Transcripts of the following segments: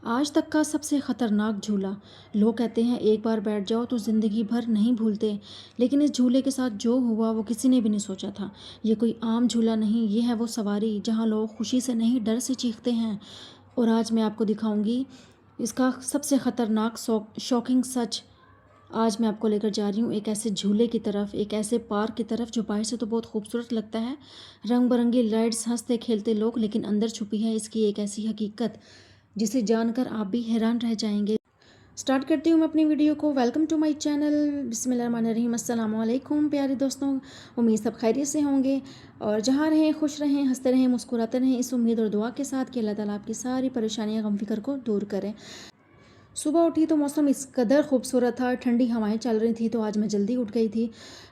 आज तक का सबसे ख़तरनाक झूला। लोग कहते हैं एक बार बैठ जाओ तो ज़िंदगी भर नहीं भूलते, लेकिन इस झूले के साथ जो हुआ वो किसी ने भी नहीं सोचा था। ये कोई आम झूला नहीं, ये है वो सवारी जहाँ लोग खुशी से नहीं डर से चीखते हैं। और आज मैं आपको दिखाऊंगी इसका सबसे ख़तरनाक शॉकिंग सच। आज मैं आपको लेकर जा रही हूँ एक ऐसे झूले की तरफ, एक ऐसे पार्क की तरफ जो बाहर से तो बहुत खूबसूरत लगता है, रंग बिरंगी लाइट्स, हंसते खेलते लोग, लेकिन अंदर छुपी है इसकी एक ऐसी हकीकत जिसे जानकर आप भी हैरान रह जाएंगे। स्टार्ट करती हूँ मैं अपनी वीडियो को। Welcome to my channel. बिस्मिल्लाहिर्रहमानिर्रहीम। अस्सलाम वालेकुम प्यारे दोस्तों, उम्मीद सब खैरियत से होंगे और जहाँ रहें खुश रहें, हंसते रहें, मुस्कुराते रहें, इस उम्मीद और दुआ के साथ कि अल्लाह ताला आपकी सारी परेशानियाँ, गम फिक्र को दूर करें। सुबह उठी तो मौसम इस कदर खूबसूरत था, ठंडी हवाएं चल रही थी, तो आज मैं जल्दी उठ गई थी।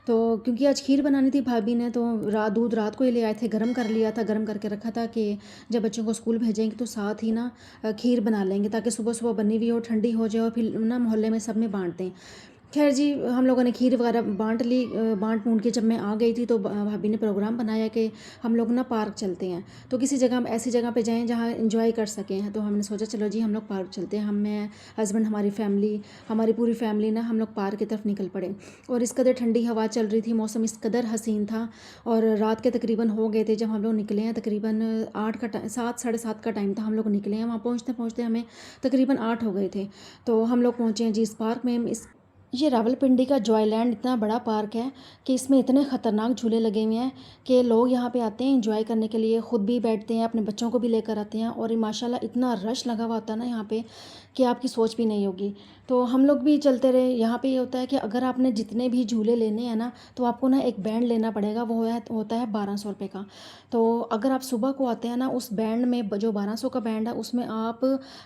तो क्योंकि आज खीर बनानी थी भाभी ने, तो दूध रात को ही ले आए थे, गर्म कर लिया था, गर्म करके रखा था कि जब बच्चों को स्कूल भेजेंगे तो साथ ही ना खीर बना लेंगे, ताकि सुबह सुबह बनी हुई हो, ठंडी हो जाए और फिर ना मोहल्ले में सब में बांट दें। खैर जी, हम लोगों ने खीर वगैरह बांट ली। बांट बूंट के जब मैं आ गई थी तो भाभी ने प्रोग्राम बनाया कि हम लोग ना पार्क चलते हैं, तो किसी जगह ऐसी जगह पे जाएं जहाँ एंजॉय कर सकें। तो हमने सोचा चलो जी हम लोग पार्क चलते हैं। हम, मैं, हस्बैंड, हमारी पूरी फैमिली ना हम लोग पार्क की तरफ निकल पड़े। और इस कदर ठंडी हवा चल रही थी, मौसम इस कदर हसीन था, और रात के तकरीबन हो गए थे जब हम लोग निकले हैं। तकरीबन 7, साढ़े 7 का टाइम था, हम लोग निकले हैं। वहाँ पहुँचते पहुँचते हमें तकरीबन 8 हो गए थे। तो हम लोग पहुँचे हैं जी इस पार्क में। ये रावलपिंडी का जॉयलैंड इतना बड़ा पार्क है कि इसमें इतने ख़तरनाक झूले लगे हुए हैं कि लोग यहाँ पे आते हैं एंजॉय करने के लिए, ख़ुद भी बैठते हैं, अपने बच्चों को भी लेकर आते हैं। और ये माशाल्लाह इतना रश लगा हुआ होता है ना यहाँ पे कि आपकी सोच भी नहीं होगी। तो हम लोग भी चलते रहे। यहाँ पे ये होता है कि अगर आपने जितने भी झूले लेने हैं ना, तो आपको ना एक बैंड लेना पड़ेगा, वो होता है 1200 रुपये का। तो अगर आप सुबह को आते हैं ना, उस बैंड में जो 1200 का बैंड है उसमें आप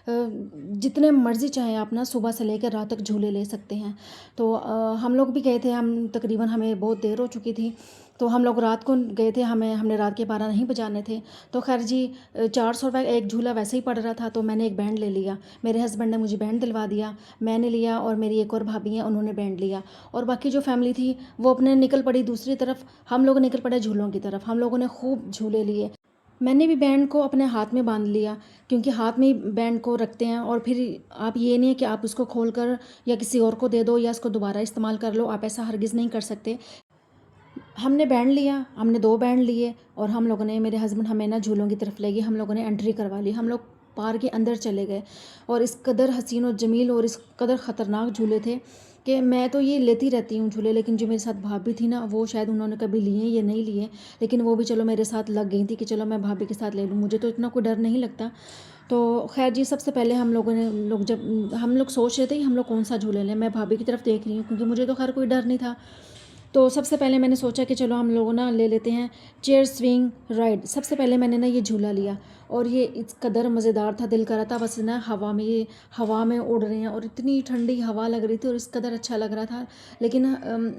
जितने मर्ज़ी चाहें आप ना सुबह से लेकर रात तक झूले ले सकते हैं। तो हम लोग भी गए थे, हम तकरीबन हमें बहुत देर हो चुकी थी, तो हम लोग रात को गए थे, हमने रात के 12 नहीं बजाने थे। तो खैर जी, 400 रुपये एक झूला वैसे ही पड़ रहा था, तो मैंने एक बैंड ले लिया। मेरे हस्बैंड ने मुझे बैंड दिलवा दिया, मैंने लिया, और मेरी एक और भाभी हैं उन्होंने बैंड लिया। और बाकी जो फैमिली थी वो अपने निकल पड़ी दूसरी तरफ, हम लोग निकल पड़े झूलों की तरफ। हम लोगों ने खूब झूले लिए। मैंने भी बैंड को अपने हाथ में बांध लिया, क्योंकि हाथ में ही बैंड को रखते हैं, और फिर आप ये नहीं है कि आप उसको खोल कर या किसी और को दे दो या इसको दोबारा इस्तेमाल कर लो, आप ऐसा हरगिज़ नहीं कर सकते। हमने बैंड लिया, हमने 2 बैंड लिए, और हम लोगों ने, मेरे हस्बैंड हमें ना झूलों की तरफ ले गए, हम लोगों ने एंट्री करवा ली। हम लोग पार्क के अंदर चले गए, और इस कदर हसीन और जमील और इस कदर ख़तरनाक झूले थे कि मैं तो ये लेती रहती हूँ झूले, लेकिन जो मेरे साथ भाभी थी ना, वो शायद उन्होंने कभी लिए या नहीं लिए, लेकिन वो भी चलो मेरे साथ लग गई थी कि चलो मैं भाभी के साथ ले लूँ, मुझे तो इतना कोई डर नहीं लगता। तो खैर जी, सबसे पहले जब हम लोग सोच रहे थे कि हम लोग कौन सा झूले लें, मैं भाभी की तरफ देख रही हूँ क्योंकि मुझे तो खैर कोई डर नहीं था। तो सबसे पहले मैंने सोचा कि चलो हम लोग ना ले लेते हैं चेयर स्विंग राइड। सबसे पहले मैंने ना ये झूला लिया, और ये इस कदर मज़ेदार था, दिल कर रहा था बस ना हवा में उड़ रहे हैं, और इतनी ठंडी हवा लग रही थी, और इस कदर अच्छा लग रहा था। लेकिन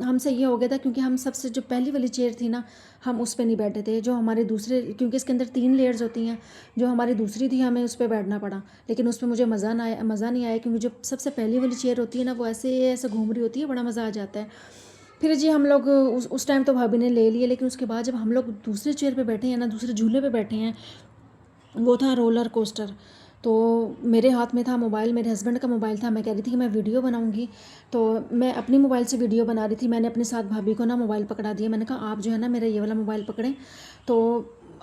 हमसे ये हो गया था क्योंकि हम सबसे जो पहली वाली चेयर थी ना, हम उस पर नहीं बैठे थे। जो हमारे दूसरे, क्योंकि इसके अंदर 3 लेयर्स होती हैं, जो हमारी दूसरी थी हमें उस पर बैठना पड़ा, लेकिन उसमें मुझे मज़ा नहीं आया, क्योंकि जो सबसे पहली वाली चेयर होती है ना, वो ऐसे ऐसे घूम रही होती है, बड़ा मज़ा आ जाता है। फिर जी हम लोग उस टाइम तो भाभी ने ले लिए, लेकिन उसके बाद जब हम लोग दूसरे चेयर पे बैठे हैं ना, दूसरे झूले पे बैठे हैं, वो था रोलर कोस्टर। तो मेरे हाथ में था मोबाइल, मेरे हस्बैंड का मोबाइल था। मैं कह रही थी कि मैं वीडियो बनाऊंगी, तो मैं अपनी मोबाइल से वीडियो बना रही थी। मैंने अपने साथ भाभी को ना मोबाइल पकड़ा दिया, मैंने कहा आप जो है ना मेरा ये वाला मोबाइल पकड़ें। तो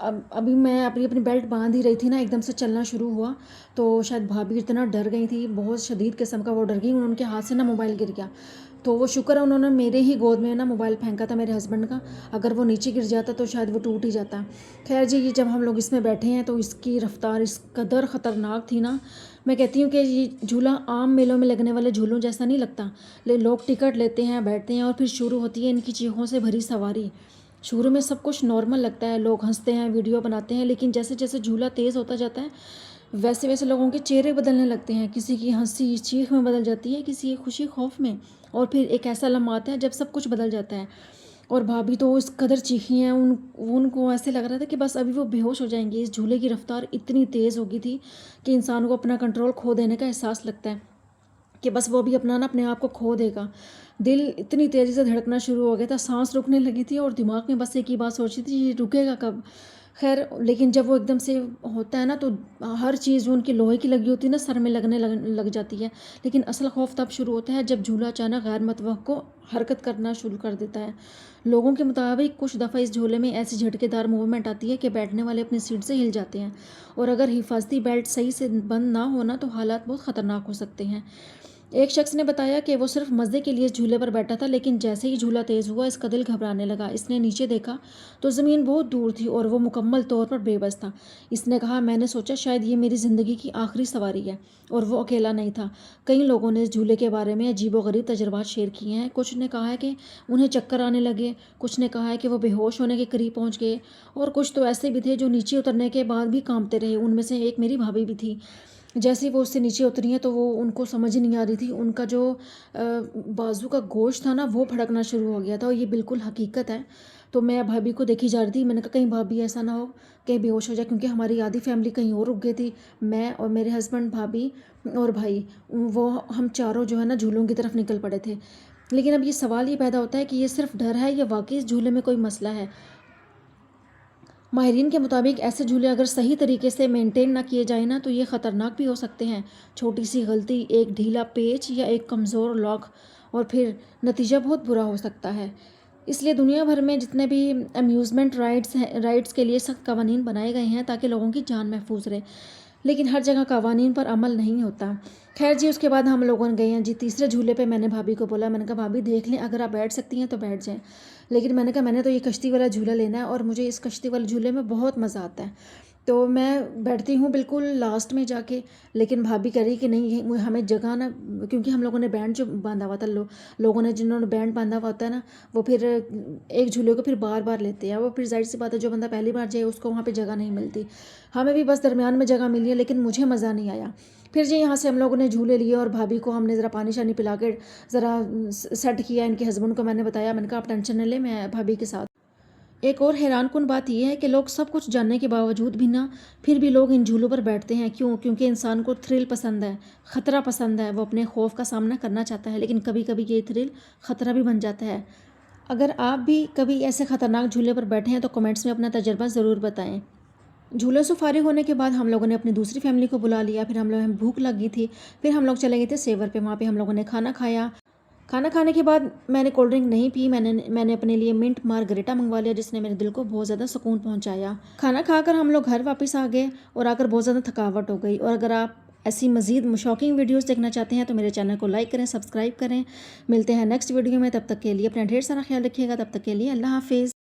अब अभी मैं अपनी बेल्ट बांध ही रही थी ना, एकदम से चलना शुरू हुआ, तो शायद भाभी इतना डर गई थी, बहुत शदीद किस्म का वो डर गई, उनके हाथ से ना मोबाइल गिर गया। तो वो शुक्र है उन्होंने मेरे ही गोद में ना मोबाइल फेंका था, मेरे हस्बैंड का, अगर वो नीचे गिर जाता तो शायद वो टूट ही जाता। खैर जी, ये जब हम लोग इसमें बैठे हैं तो इसकी रफ्तार इस कदर ख़तरनाक थी ना, मैं कहती हूँ कि ये झूला आम मेलों में लगने वाले झूलों जैसा नहीं लगता। लोग टिकट लेते हैं, बैठते हैं, और फिर शुरू होती है इनकी चीखों से भरी सवारी। शुरू में सब कुछ नॉर्मल लगता है, लोग हंसते हैं, वीडियो बनाते हैं, लेकिन जैसे जैसे झूला तेज़ होता जाता है वैसे वैसे लोगों के चेहरे बदलने लगते हैं। किसी की हंसी चीख में बदल जाती है, किसी की खुशी खौफ में, और फिर एक ऐसा लम्हा आता है जब सब कुछ बदल जाता है। और भाभी तो इस कदर चीखी हैं, उनको ऐसे लग रहा था कि बस अभी वो बेहोश हो जाएंगी। इस झूले की रफ्तार इतनी तेज़ हो गई थी कि इंसान को अपना कंट्रोल खो देने का एहसास लगता है कि बस वो भी अपना ना अपने आप को खो देगा। दिल इतनी तेज़ी से धड़कना शुरू हो गया था, सांस रुकने लगी थी, और दिमाग में बस एक ही बात सोच रही थी, ये रुकेगा कब। खैर लेकिन जब वो एकदम से होता है ना तो हर चीज़ जो उनकी लोहे की लगी होती है ना सर में लगने लग जाती है। लेकिन असल खौफ तब शुरू होता है जब झूला अचानक गैर मुतवक्को हरकत करना शुरू कर देता है। लोगों के मुताबिक कुछ दफ़ा इस झूले में ऐसी झटकेदार मूवमेंट आती है कि बैठने वाले अपनी सीट से हिल जाते हैं, और अगर हिफाजती बेल्ट सही से बंद ना होना तो हालात बहुत ख़तरनाक हो सकते हैं। एक शख्स ने बताया कि वो सिर्फ मज़े के लिए झूले पर बैठा था, लेकिन जैसे ही झूला तेज़ हुआ इसका दिल घबराने लगा। इसने नीचे देखा तो ज़मीन बहुत दूर थी और वो मुकम्मल तौर पर बेबस था। इसने कहा, मैंने सोचा शायद ये मेरी ज़िंदगी की आखिरी सवारी है। और वो अकेला नहीं था। कई लोगों ने इस झूले के बारे में अजीबोगरीब तजुर्बात शेयर किए हैं। कुछ ने कहा है कि उन्हें चक्कर आने लगे, कुछ ने कहा है कि वो बेहोश होने के करीब पहुंच गए, और कुछ तो ऐसे भी थे जो नीचे उतरने के बाद भी कांपते रहे। उनमें से एक मेरी भाभी भी थी। जैसे ही वो उससे नीचे उतरी हैं तो वो उनको समझ ही नहीं आ रही थी। उनका जो बाजू का गोश्त था ना वो फड़कना शुरू हो गया था, और ये बिल्कुल हकीकत है। तो मैं भाभी को देखी जा रही थी। मैंने कहा कहीं भाभी ऐसा ना हो कहीं बेहोश हो जाए, क्योंकि हमारी आधी फैमिली कहीं और रुक गई थी। मैं और मेरे हस्बैंड, भाभी और भाई, वो हम चारों जो है ना झूलों की तरफ निकल पड़े थे। लेकिन अब ये सवाल ये पैदा होता है कि ये सिर्फ डर है या वाकई इस झूले में कोई मसला है। माहिरीन के मुताबिक ऐसे झूले अगर सही तरीके से मेंटेन ना किए जाए ना तो ये ख़तरनाक भी हो सकते हैं। छोटी सी गलती, एक ढीला पेच या एक कमज़ोर लॉक, और फिर नतीजा बहुत बुरा हो सकता है। इसलिए दुनिया भर में जितने भी अम्यूज़मेंट राइड्स के लिए सख्त कवानीन बनाए गए हैं ताकि लोगों की जान महफूज रहे, लेकिन हर जगह कवानीन पर अमल नहीं होता। खैर जी, उसके बाद हम लोगों ने गए हैं जी तीसरे झूले पे। मैंने भाभी को बोला, मैंने कहा भाभी देख लें, अगर आप बैठ सकती हैं तो बैठ जाएं। लेकिन मैंने कहा मैंने तो ये कश्ती वाला झूला लेना है और मुझे इस कश्ती वाले झूले में बहुत मज़ा आता है। तो मैं बैठती हूँ बिल्कुल लास्ट में जाके। लेकिन भाभी कह रही कि नहीं, ये हमें जगह ना, क्योंकि हम लोगों ने बैंड जो बांधा हुआ था, लोगों ने जिन्होंने बैंड बांधा हुआ होता है ना, वो फिर एक झूले को फिर बार बार लेते हैं। वो फिर जाहिर सी बात है जो बंदा पहली बार जाए उसको वहाँ पे जगह नहीं मिलती। हमें भी बस दरमियान में जगह मिली है, लेकिन मुझे मज़ा नहीं आया। फिर जी यहाँ से हम लोगों ने झूले लिए और भाभी को हमने ज़रा पानी शानी पिला के ज़रा सेट किया। इनके हस्बैंड को मैंने बताया, मैंने कहा आप टेंशन न लें, मैं भाभी के साथ। एक और हैरानकुन बात यह है कि लोग सब कुछ जानने के बावजूद भी ना, फिर भी लोग इन झूलों पर बैठते हैं। क्यों? क्योंकि इंसान को थ्रिल पसंद है, ख़तरा पसंद है। वो अपने खौफ का सामना करना चाहता है, लेकिन कभी कभी ये थ्रिल ख़तरा भी बन जाता है। अगर आप भी कभी ऐसे ख़तरनाक झूले पर बैठे हैं तो कमेंट्स में अपना तजर्बा ज़रूर बताएं। झूलों से फारिग होने के बाद हम लोगों ने अपनी दूसरी फैमिली को बुला लिया। फिर हम लोग, हमें भूख लगी थी, फिर हम लोग चले गए थे सेवर पे। वहाँ पे हम लोगों ने खाना खाया। खाना खाने के बाद मैंने कोल्ड ड्रिंक नहीं पी। मैंने अपने लिए मिंट मार्गरेटा मंगवा लिया, जिसने मेरे दिल को बहुत ज़्यादा सुकून पहुंचाया। खाना खाकर हम लोग घर वापस आ गए और आकर बहुत ज़्यादा थकावट हो गई। और अगर आप ऐसी मज़ीद शॉकिंग वीडियोस देखना चाहते हैं तो मेरे चैनल को लाइक करें, सब्सक्राइब करें। मिलते हैं नेक्स्ट वीडियो में, तब तक के लिए अपना ढेर सारा ख्याल रखिएगा। तब तक के लिए अल्लाह हाफिज़।